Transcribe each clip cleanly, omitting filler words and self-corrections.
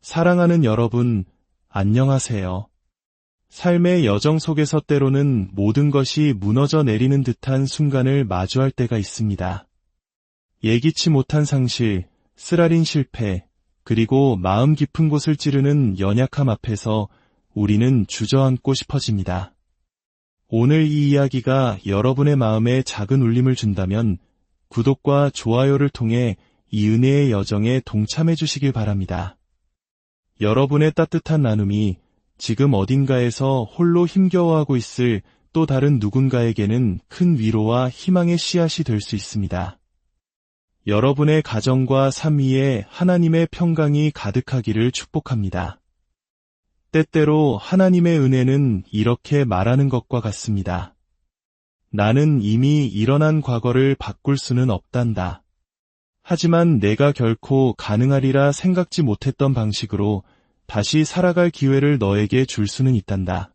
사랑하는 여러분, 안녕하세요. 삶의 여정 속에서 때로는 모든 것이 무너져 내리는 듯한 순간을 마주할 때가 있습니다. 예기치 못한 상실, 쓰라린 실패, 그리고 마음 깊은 곳을 찌르는 연약함 앞에서 우리는 주저앉고 싶어집니다. 오늘 이 이야기가 여러분의 마음에 작은 울림을 준다면 구독과 좋아요를 통해 이 은혜의 여정에 동참해 주시길 바랍니다. 여러분의 따뜻한 나눔이 지금 어딘가에서 홀로 힘겨워하고 있을 또 다른 누군가에게는 큰 위로와 희망의 씨앗이 될 수 있습니다. 여러분의 가정과 삶 위에 하나님의 평강이 가득하기를 축복합니다. 때때로 하나님의 은혜는 이렇게 말하는 것과 같습니다. 나는 이미 일어난 과거를 바꿀 수는 없단다. 하지만 내가 결코 가능하리라 생각지 못했던 방식으로 다시 살아갈 기회를 너에게 줄 수는 있단다.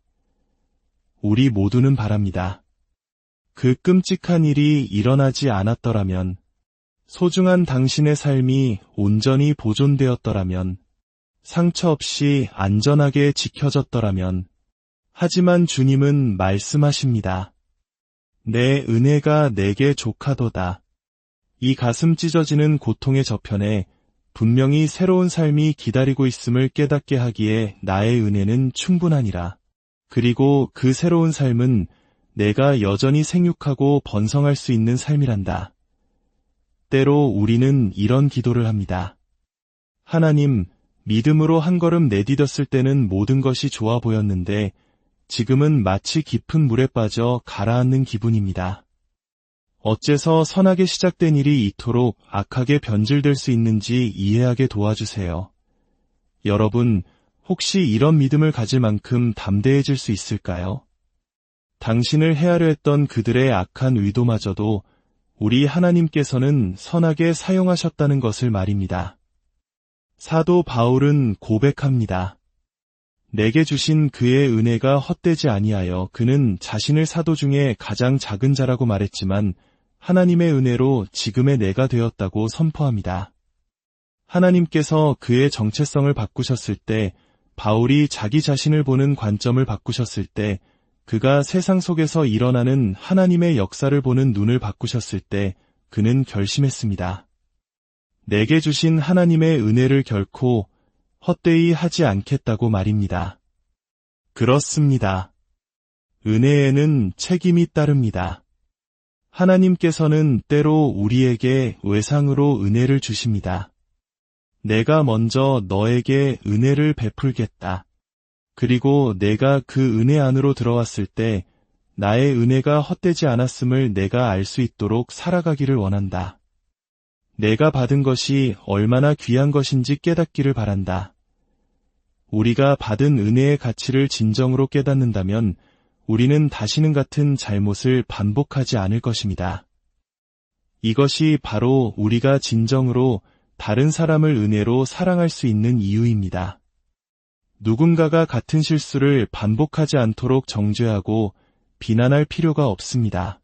우리 모두는 바랍니다. 그 끔찍한 일이 일어나지 않았더라면, 소중한 당신의 삶이 온전히 보존되었더라면, 상처 없이 안전하게 지켜졌더라면, 하지만 주님은 말씀하십니다. 내 은혜가 내게 족하도다. 이 가슴 찢어지는 고통의 저편에 분명히 새로운 삶이 기다리고 있음을 깨닫게 하기에 나의 은혜는 충분하니라. 그리고 그 새로운 삶은 내가 여전히 생육하고 번성할 수 있는 삶이란다. 때로 우리는 이런 기도를 합니다. 하나님, 믿음으로 한 걸음 내디뎠을 때는 모든 것이 좋아 보였는데 지금은 마치 깊은 물에 빠져 가라앉는 기분입니다. 어째서 선하게 시작된 일이 이토록 악하게 변질될 수 있는지 이해하게 도와주세요. 여러분, 혹시 이런 믿음을 가질 만큼 담대해질 수 있을까요? 당신을 해하려 했던 그들의 악한 의도마저도 우리 하나님께서는 선하게 사용하셨다는 것을 말입니다. 사도 바울은 고백합니다. 내게 주신 그의 은혜가 헛되지 아니하여 그는 자신을 사도 중에 가장 작은 자라고 말했지만 하나님의 은혜로 지금의 내가 되었다고 선포합니다. 하나님께서 그의 정체성을 바꾸셨을 때, 바울이 자기 자신을 보는 관점을 바꾸셨을 때, 그가 세상 속에서 일어나는 하나님의 역사를 보는 눈을 바꾸셨을 때 그는 결심했습니다. 내게 주신 하나님의 은혜를 결코 헛되이 하지 않겠다고 말입니다. 그렇습니다. 은혜에는 책임이 따릅니다. 하나님께서는 때로 우리에게 외상으로 은혜를 주십니다. 내가 먼저 너에게 은혜를 베풀겠다. 그리고 내가 그 은혜 안으로 들어왔을 때 나의 은혜가 헛되지 않았음을 내가 알 수 있도록 살아가기를 원한다. 내가 받은 것이 얼마나 귀한 것인지 깨닫기를 바란다. 우리가 받은 은혜의 가치를 진정으로 깨닫는다면 우리는 다시는 같은 잘못을 반복하지 않을 것입니다. 이것이 바로 우리가 진정으로 다른 사람을 은혜로 사랑할 수 있는 이유입니다. 누군가가 같은 실수를 반복하지 않도록 정죄하고 비난할 필요가 없습니다.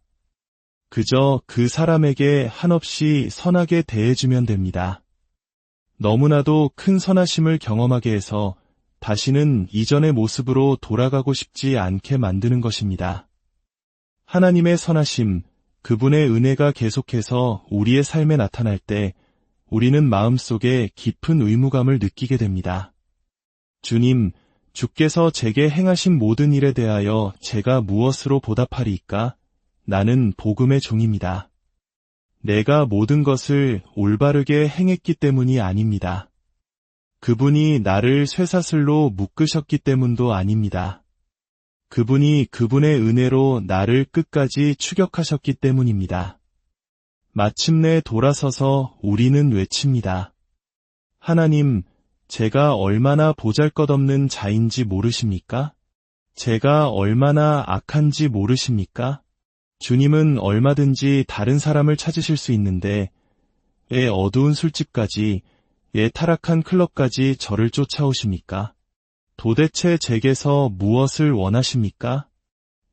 그저 그 사람에게 한없이 선하게 대해주면 됩니다. 너무나도 큰 선하심을 경험하게 해서 다시는 이전의 모습으로 돌아가고 싶지 않게 만드는 것입니다. 하나님의 선하심, 그분의 은혜가 계속해서 우리의 삶에 나타날 때 우리는 마음속에 깊은 의무감을 느끼게 됩니다. 주님, 주께서 제게 행하신 모든 일에 대하여 제가 무엇으로 보답하리이까? 나는 복음의 종입니다. 내가 모든 것을 올바르게 행했기 때문이 아닙니다. 그분이 나를 쇠사슬로 묶으셨기 때문도 아닙니다. 그분이 그분의 은혜로 나를 끝까지 추격하셨기 때문입니다. 마침내 돌아서서 우리는 외칩니다. 하나님, 제가 얼마나 보잘것없는 자인지 모르십니까? 제가 얼마나 악한지 모르십니까? 주님은 얼마든지 다른 사람을 찾으실 수 있는데 왜 어두운 술집까지, 왜 타락한 클럽까지 저를 쫓아오십니까? 도대체 제게서 무엇을 원하십니까?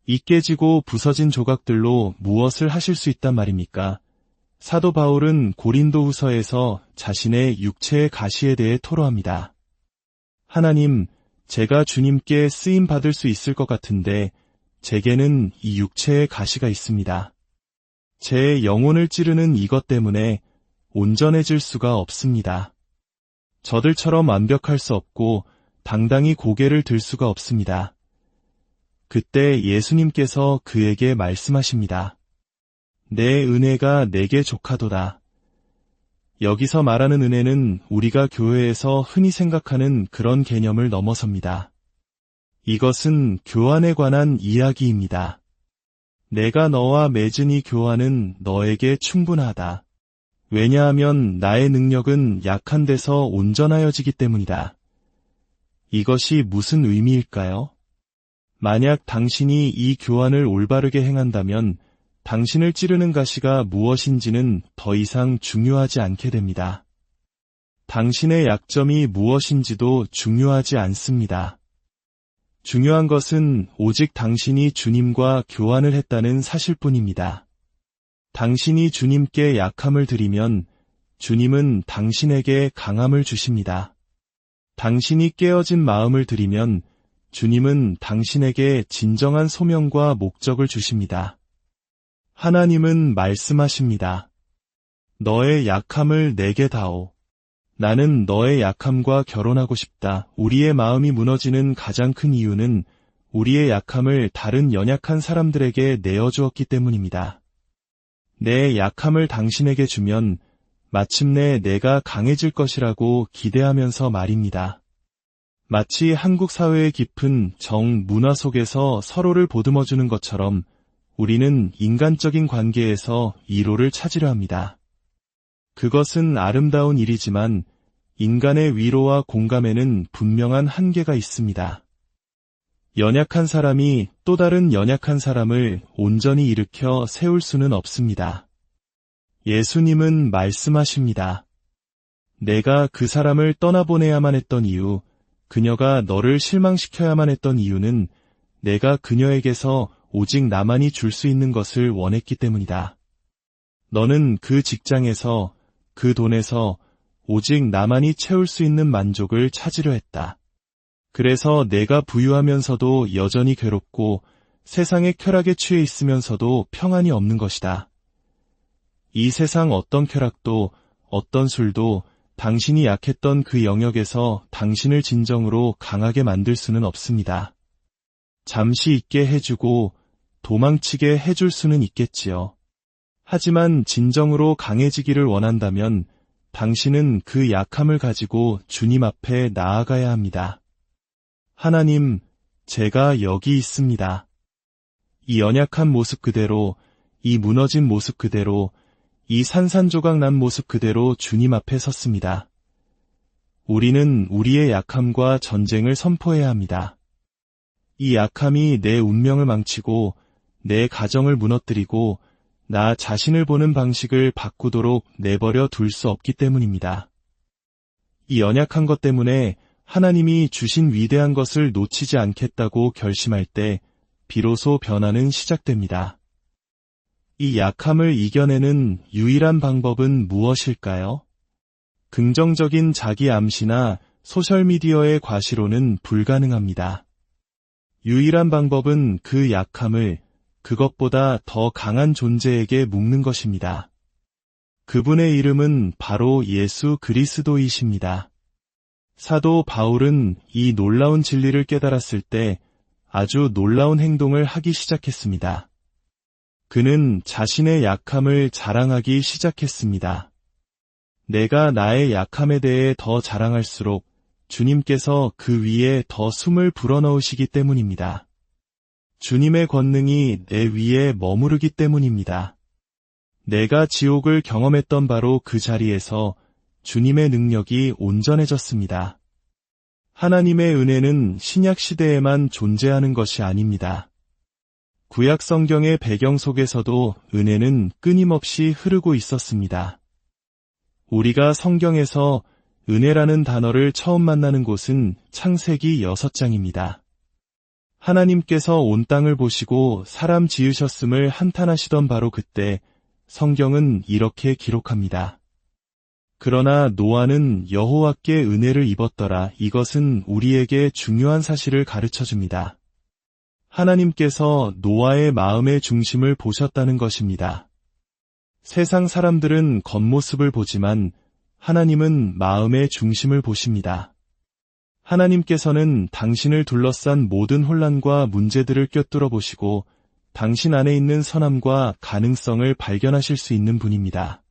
이 깨지고 부서진 조각들로 무엇을 하실 수 있단 말입니까? 사도 바울은 고린도후서에서 자신의 육체의 가시에 대해 토로합니다. 하나님, 제가 주님께 쓰임 받을 수 있을 것 같은데 제게는 이 육체의 가시가 있습니다. 제 영혼을 찌르는 이것 때문에 온전해질 수가 없습니다. 저들처럼 완벽할 수 없고 당당히 고개를 들 수가 없습니다. 그때 예수님께서 그에게 말씀하십니다. 내 은혜가 내게 족하도다. 여기서 말하는 은혜는 우리가 교회에서 흔히 생각하는 그런 개념을 넘어섭니다. 이것은 교환에 관한 이야기입니다. 내가 너와 맺은 이 교환은 너에게 충분하다. 왜냐하면 나의 능력은 약한 데서 온전하여지기 때문이다. 이것이 무슨 의미일까요? 만약 당신이 이 교환을 올바르게 행한다면 당신을 찌르는 가시가 무엇인지는 더 이상 중요하지 않게 됩니다. 당신의 약점이 무엇인지도 중요하지 않습니다. 중요한 것은 오직 당신이 주님과 교환을 했다는 사실뿐입니다. 당신이 주님께 약함을 드리면 주님은 당신에게 강함을 주십니다. 당신이 깨어진 마음을 드리면 주님은 당신에게 진정한 소명과 목적을 주십니다. 하나님은 말씀하십니다. 너의 약함을 내게 다오. 나는 너의 약함과 결혼하고 싶다. 우리의 마음이 무너지는 가장 큰 이유는 우리의 약함을 다른 연약한 사람들에게 내어주었기 때문입니다. 내 약함을 당신에게 주면 마침내 내가 강해질 것이라고 기대하면서 말입니다. 마치 한국 사회의 깊은 정문화 속에서 서로를 보듬어주는 것처럼 우리는 인간적인 관계에서 위로를 찾으려 합니다. 그것은 아름다운 일이지만 인간의 위로와 공감에는 분명한 한계가 있습니다. 연약한 사람이 또 다른 연약한 사람을 온전히 일으켜 세울 수는 없습니다. 예수님은 말씀하십니다. 내가 그 사람을 떠나보내야만 했던 이유, 그녀가 너를 실망시켜야만 했던 이유는 내가 그녀에게서 오직 나만이 줄 수 있는 것을 원했기 때문이다. 너는 그 직장에서, 그 돈에서 오직 나만이 채울 수 있는 만족을 찾으려 했다. 그래서 내가 부유하면서도 여전히 괴롭고 세상의 쾌락에 취해 있으면서도 평안이 없는 것이다. 이 세상 어떤 쾌락도, 어떤 술도 당신이 약했던 그 영역에서 당신을 진정으로 강하게 만들 수는 없습니다. 잠시 있게 해주고 도망치게 해줄 수는 있겠지요. 하지만 진정으로 강해지기를 원한다면 당신은 그 약함을 가지고 주님 앞에 나아가야 합니다. 하나님, 제가 여기 있습니다. 이 연약한 모습 그대로, 이 무너진 모습 그대로, 이 산산조각 난 모습 그대로 주님 앞에 섰습니다. 우리는 우리의 약함과 전쟁을 선포해야 합니다. 이 약함이 내 운명을 망치고 내 가정을 무너뜨리고 나 자신을 보는 방식을 바꾸도록 내버려 둘 수 없기 때문입니다. 이 연약한 것 때문에 하나님이 주신 위대한 것을 놓치지 않겠다고 결심할 때 비로소 변화는 시작됩니다. 이 약함을 이겨내는 유일한 방법은 무엇일까요? 긍정적인 자기 암시나 소셜미디어의 과시로는 불가능합니다. 유일한 방법은 그 약함을 그것보다 더 강한 존재에게 묶는 것입니다. 그분의 이름은 바로 예수 그리스도이십니다. 사도 바울은 이 놀라운 진리를 깨달았을 때 아주 놀라운 행동을 하기 시작했습니다. 그는 자신의 약함을 자랑하기 시작했습니다. 내가 나의 약함에 대해 더 자랑할수록 주님께서 그 위에 더 숨을 불어넣으시기 때문입니다. 주님의 권능이 내 위에 머무르기 때문입니다. 내가 지옥을 경험했던 바로 그 자리에서 주님의 능력이 온전해졌습니다. 하나님의 은혜는 신약 시대에만 존재하는 것이 아닙니다. 구약 성경의 배경 속에서도 은혜는 끊임없이 흐르고 있었습니다. 우리가 성경에서 은혜라는 단어를 처음 만나는 곳은 창세기 6장입니다. 하나님께서 온 땅을 보시고 사람 지으셨음을 한탄하시던 바로 그때 성경은 이렇게 기록합니다. 그러나 노아는 여호와께 은혜를 입었더라. 이것은 우리에게 중요한 사실을 가르쳐 줍니다. 하나님께서 노아의 마음의 중심을 보셨다는 것입니다. 세상 사람들은 겉모습을 보지만 하나님은 마음의 중심을 보십니다. 하나님께서는 당신을 둘러싼 모든 혼란과 문제들을 꿰뚫어 보시고 당신 안에 있는 선함과 가능성을 발견하실 수 있는 분입니다.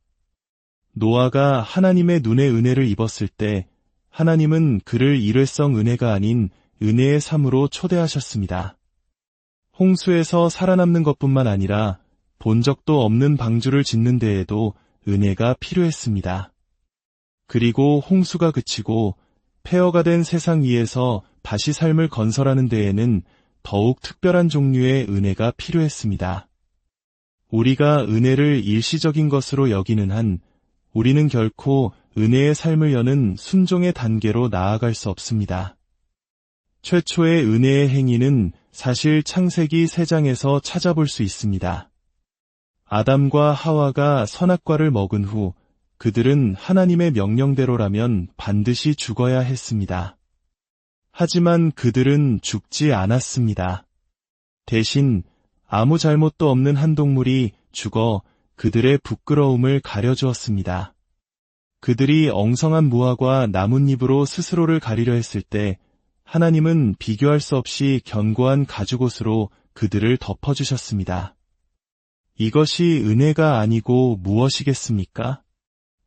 노아가 하나님의 눈에 은혜를 입었을 때 하나님은 그를 일회성 은혜가 아닌 은혜의 삶으로 초대하셨습니다. 홍수에서 살아남는 것뿐만 아니라 본 적도 없는 방주를 짓는 데에도 은혜가 필요했습니다. 그리고 홍수가 그치고 폐허가 된 세상 위에서 다시 삶을 건설하는 데에는 더욱 특별한 종류의 은혜가 필요했습니다. 우리가 은혜를 일시적인 것으로 여기는 한 우리는 결코 은혜의 삶을 여는 순종의 단계로 나아갈 수 없습니다. 최초의 은혜의 행위는 사실 창세기 3장에서 찾아볼 수 있습니다. 아담과 하와가 선악과를 먹은 후 그들은 하나님의 명령대로라면 반드시 죽어야 했습니다. 하지만 그들은 죽지 않았습니다. 대신 아무 잘못도 없는 한 동물이 죽어 그들의 부끄러움을 가려주었습니다. 그들이 엉성한 무화과 나뭇잎으로 스스로를 가리려 했을 때 하나님은 비교할 수 없이 견고한 가죽옷으로 그들을 덮어주셨습니다. 이것이 은혜가 아니고 무엇이겠습니까?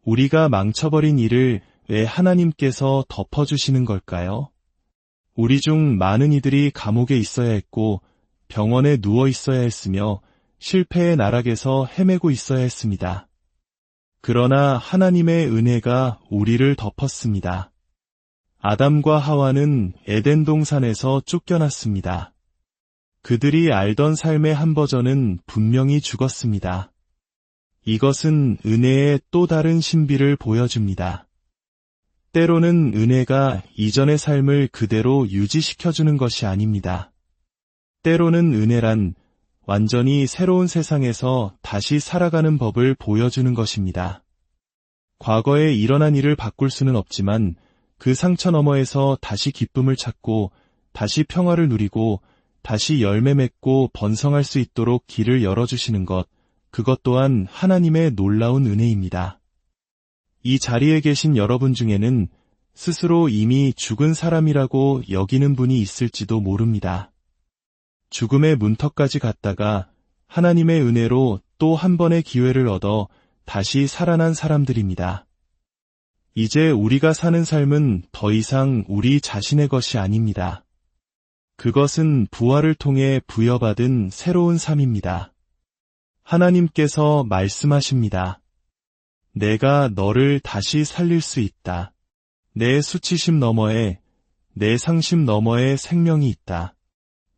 우리가 망쳐버린 일을 왜 하나님께서 덮어주시는 걸까요? 우리 중 많은 이들이 감옥에 있어야 했고 병원에 누워 있어야 했으며 실패의 나락에서 헤매고 있어야 했습니다. 그러나 하나님의 은혜가 우리를 덮었습니다. 아담과 하와는 에덴 동산에서 쫓겨났습니다. 그들이 알던 삶의 한 버전은 분명히 죽었습니다. 이것은 은혜의 또 다른 신비를 보여줍니다. 때로는 은혜가 이전의 삶을 그대로 유지시켜주는 것이 아닙니다. 때로는 은혜란 완전히 새로운 세상에서 다시 살아가는 법을 보여주는 것입니다. 과거에 일어난 일을 바꿀 수는 없지만 그 상처 너머에서 다시 기쁨을 찾고 다시 평화를 누리고 다시 열매 맺고 번성할 수 있도록 길을 열어주시는 것, 그것 또한 하나님의 놀라운 은혜입니다. 이 자리에 계신 여러분 중에는 스스로 이미 죽은 사람이라고 여기는 분이 있을지도 모릅니다. 죽음의 문턱까지 갔다가 하나님의 은혜로 또 한 번의 기회를 얻어 다시 살아난 사람들입니다. 이제 우리가 사는 삶은 더 이상 우리 자신의 것이 아닙니다. 그것은 부활을 통해 부여받은 새로운 삶입니다. 하나님께서 말씀하십니다. 내가 너를 다시 살릴 수 있다. 내 수치심 너머에, 내 상심 너머에 생명이 있다.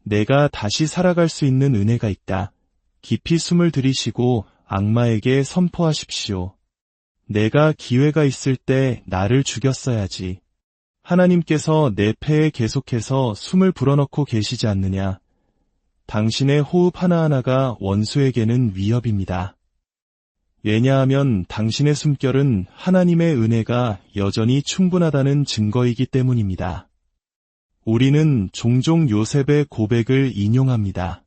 내가 다시 살아갈 수 있는 은혜가 있다. 깊이 숨을 들이쉬고 악마에게 선포하십시오. 내가 기회가 있을 때 나를 죽였어야지. 하나님께서 내 폐에 계속해서 숨을 불어넣고 계시지 않느냐. 당신의 호흡 하나하나가 원수에게는 위협입니다. 왜냐하면 당신의 숨결은 하나님의 은혜가 여전히 충분하다는 증거이기 때문입니다. 우리는 종종 요셉의 고백을 인용합니다.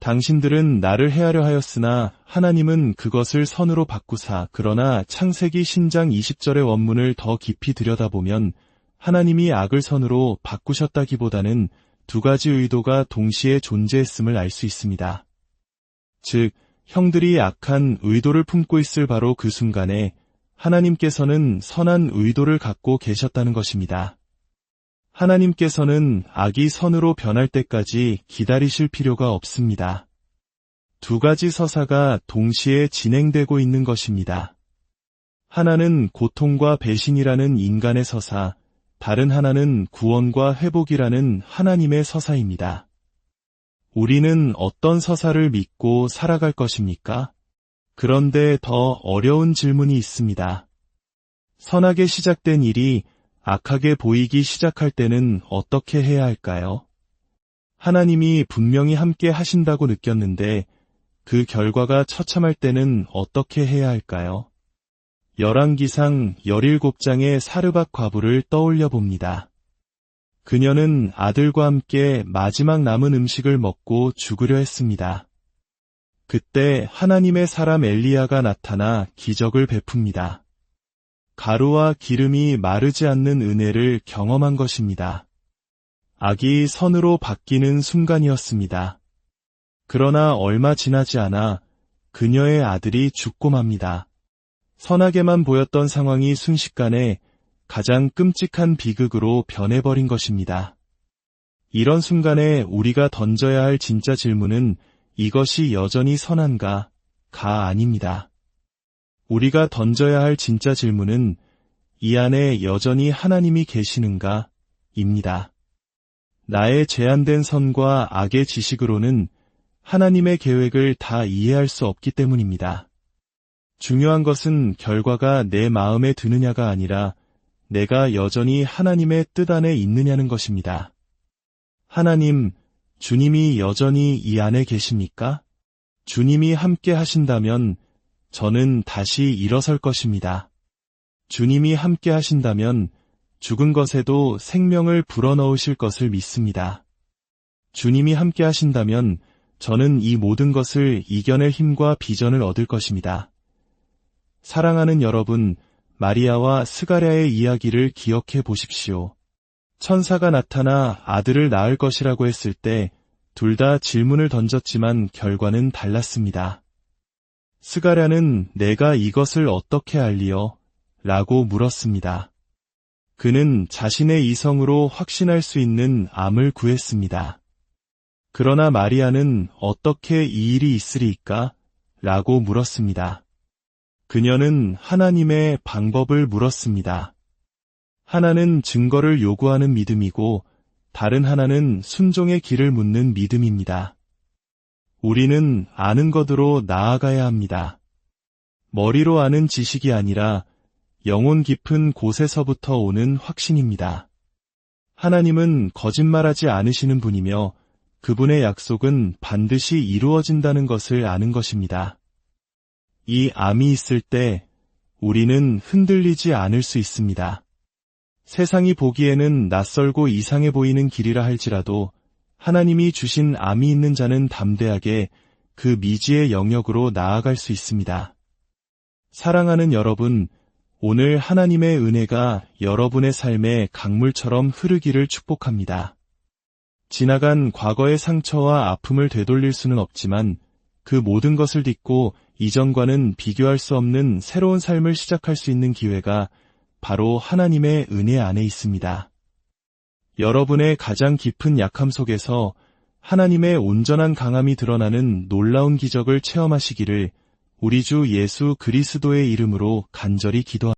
당신들은 나를 해하려 하였으나 하나님은 그것을 선으로 바꾸사. 그러나 창세기 신장 20절의 원문을 더 깊이 들여다보면 하나님이 악을 선으로 바꾸셨다기보다는 두 가지 의도가 동시에 존재했음을 알 수 있습니다. 즉, 형들이 악한 의도를 품고 있을 바로 그 순간에 하나님께서는 선한 의도를 갖고 계셨다는 것입니다. 하나님께서는 악이 선으로 변할 때까지 기다리실 필요가 없습니다. 두 가지 서사가 동시에 진행되고 있는 것입니다. 하나는 고통과 배신이라는 인간의 서사, 다른 하나는 구원과 회복이라는 하나님의 서사입니다. 우리는 어떤 서사를 믿고 살아갈 것입니까? 그런데 더 어려운 질문이 있습니다. 선하게 시작된 일이 악하게 보이기 시작할 때는 어떻게 해야 할까요? 하나님이 분명히 함께 하신다고 느꼈는데 그 결과가 처참할 때는 어떻게 해야 할까요? 열왕기상 17장의 사르밧 과부를 떠올려 봅니다. 그녀는 아들과 함께 마지막 남은 음식을 먹고 죽으려 했습니다. 그때 하나님의 사람 엘리야가 나타나 기적을 베풉니다. 가루와 기름이 마르지 않는 은혜를 경험한 것입니다. 악이 선으로 바뀌는 순간이었습니다. 그러나 얼마 지나지 않아 그녀의 아들이 죽고 맙니다. 선하게만 보였던 상황이 순식간에 가장 끔찍한 비극으로 변해버린 것입니다. 이런 순간에 우리가 던져야 할 진짜 질문은 이것이 여전히 선한가? 가 아닙니다. 우리가 던져야 할 진짜 질문은 이 안에 여전히 하나님이 계시는가? 입니다. 나의 제한된 선과 악의 지식으로는 하나님의 계획을 다 이해할 수 없기 때문입니다. 중요한 것은 결과가 내 마음에 드느냐가 아니라 내가 여전히 하나님의 뜻 안에 있느냐는 것입니다. 하나님, 주님이 여전히 이 안에 계십니까? 주님이 함께 하신다면 저는 다시 일어설 것입니다. 주님이 함께 하신다면 죽은 것에도 생명을 불어넣으실 것을 믿습니다. 주님이 함께 하신다면 저는 이 모든 것을 이겨낼 힘과 비전을 얻을 것입니다. 사랑하는 여러분, 마리아와 스가랴의 이야기를 기억해 보십시오. 천사가 나타나 아들을 낳을 것이라고 했을 때 둘 다 질문을 던졌지만 결과는 달랐습니다. 스가랴는 내가 이것을 어떻게 알리요? 라고 물었습니다. 그는 자신의 이성으로 확신할 수 있는 암을 구했습니다. 그러나 마리아는 어떻게 이 일이 있으리까? 라고 물었습니다. 그녀는 하나님의 방법을 물었습니다. 하나는 증거를 요구하는 믿음이고 다른 하나는 순종의 길을 묻는 믿음입니다. 우리는 아는 것으로 나아가야 합니다. 머리로 아는 지식이 아니라 영혼 깊은 곳에서부터 오는 확신입니다. 하나님은 거짓말하지 않으시는 분이며 그분의 약속은 반드시 이루어진다는 것을 아는 것입니다. 이 암이 있을 때 우리는 흔들리지 않을 수 있습니다. 세상이 보기에는 낯설고 이상해 보이는 길이라 할지라도 하나님이 주신 암이 있는 자는 담대하게 그 미지의 영역으로 나아갈 수 있습니다. 사랑하는 여러분, 오늘 하나님의 은혜가 여러분의 삶에 강물처럼 흐르기를 축복합니다. 지나간 과거의 상처와 아픔을 되돌릴 수는 없지만 그 모든 것을 딛고 이전과는 비교할 수 없는 새로운 삶을 시작할 수 있는 기회가 바로 하나님의 은혜 안에 있습니다. 여러분의 가장 깊은 약함 속에서 하나님의 온전한 강함이 드러나는 놀라운 기적을 체험하시기를 우리 주 예수 그리스도의 이름으로 간절히 기도합니다.